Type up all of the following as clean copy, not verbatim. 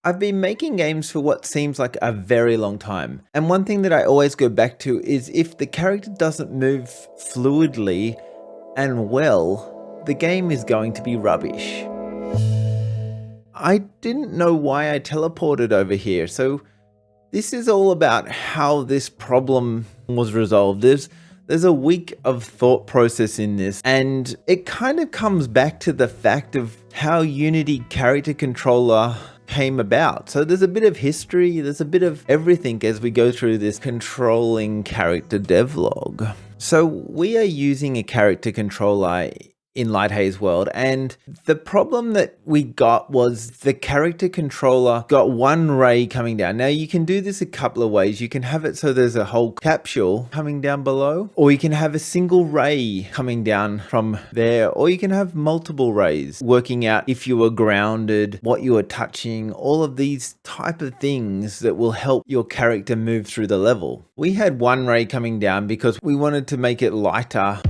I've been making games for what seems like a very long time, and one thing that I always go back to is if the character doesn't move fluidly and well, the game is going to be rubbish. I didn't know why I teleported over here, so this is all about how this problem was resolved. There's a week of thought process in this, and it kind of comes back to the fact of how Unity character controller came about. So there's a bit of history, there's a bit of everything as we go through this controlling character devlog. So we are using a character controller in Lighthaze World, and the problem that we got was the character controller got one ray coming down. Now you can do this a couple of ways. You can have it so there's a whole capsule coming down below, or you can have a single ray coming down from there, or you can have multiple rays, working out if you were grounded, what you were touching, all of these type of things that will help your character move through the level. We had one ray coming down because we wanted to make it lighter.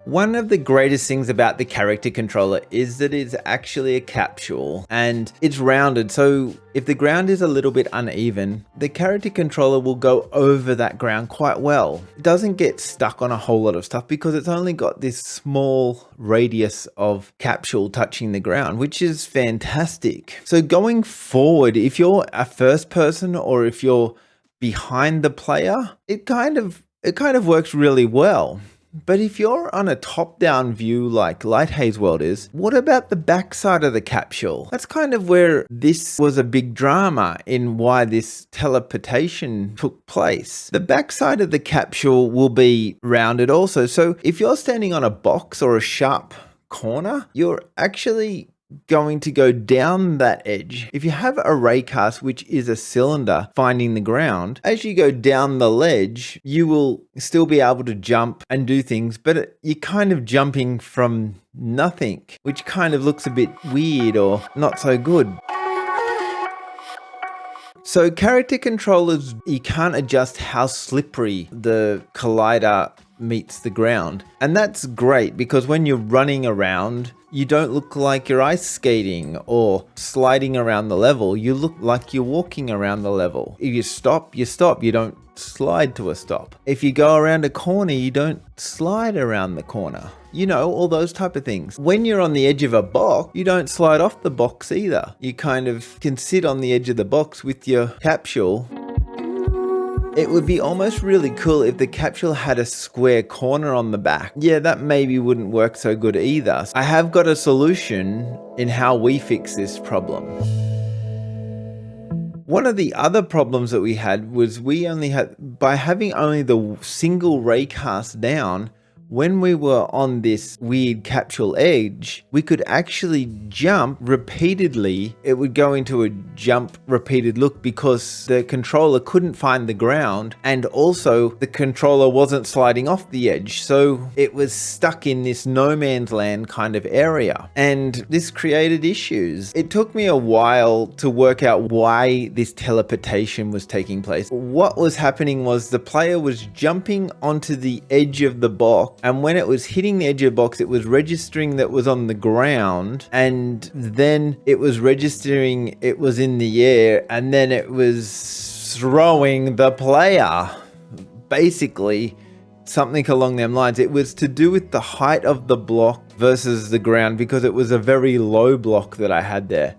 One of the greatest things about the character controller is that it's actually a capsule and it's rounded. So if the ground is a little bit uneven, the character controller will go over that ground quite well. It doesn't get stuck on a whole lot of stuff because it's only got this small radius of capsule touching the ground, which is fantastic. So going forward, if you're a first person or if you're behind the player, it kind of works really well. But if you're on a top-down view like Lighthaze World is, what about the backside of the capsule? That's kind of where this was a big drama in why this teleportation took place. The backside of the capsule will be rounded also. So if you're standing on a box or a sharp corner, you're actually going to go down that edge. If you have a raycast, which is a cylinder finding the ground, as you go down the ledge, you will still be able to jump and do things, but you're kind of jumping from nothing, which kind of looks a bit weird or not so good. So character controllers, you can't adjust how slippery the collider meets the ground. And that's great because when you're running around, you don't look like you're ice skating or sliding around the level. You look like you're walking around the level. If you stop, you stop. You don't slide to a stop. If you go around a corner, you don't slide around the corner. You know, all those type of things. When you're on the edge of a box, you don't slide off the box either. You kind of can sit on the edge of the box with your capsule. It would be almost really cool if the capsule had a square corner on the back. Yeah, that maybe wouldn't work so good either. I have got a solution in how we fix this problem. One of the other problems that we had was by having only the single raycast down, when we were on this weird capsule edge, we could actually jump repeatedly. It would go into a jump repeated look because the controller couldn't find the ground, and also the controller wasn't sliding off the edge. So it was stuck in this no man's land kind of area, and this created issues. It took me a while to work out why this teleportation was taking place. What was happening was the player was jumping onto the edge of the box, and when it was hitting the edge of the box, it was registering that it was on the ground, and then it was registering it was in the air, and then it was throwing the player. Basically, something along them lines. It was to do with the height of the block versus the ground because it was a very low block that I had there.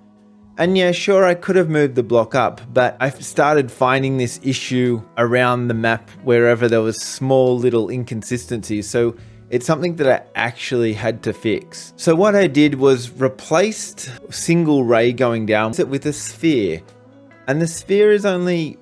And yeah, sure, I could have moved the block up, but I started finding this issue around the map wherever there was small little inconsistencies. So it's something that I actually had to fix. So what I did was replaced single ray going down with a sphere. And the sphere is only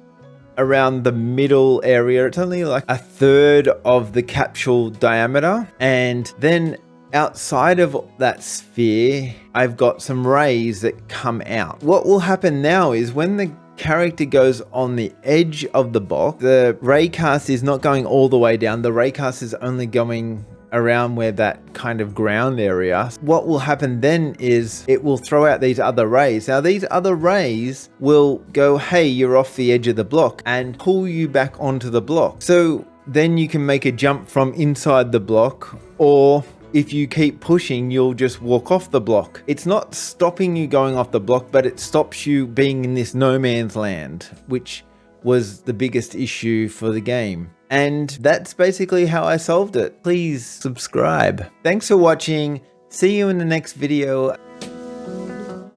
around the middle area. It's only like a third of the capsule diameter. And then outside of that sphere, I've got some rays that come out. What will happen now is when the character goes on the edge of the box, the raycast is not going all the way down. The raycast is only going around where that kind of ground area. What will happen then is it will throw out these other rays. Now these other rays will go, hey, you're off the edge of the block, and pull you back onto the block. So then you can make a jump from inside the block, or if you keep pushing, you'll just walk off the block. It's not stopping you going off the block, but it stops you being in this no man's land, which was the biggest issue for the game. And that's basically how I solved it. Please subscribe. Thanks for watching. See you in the next video.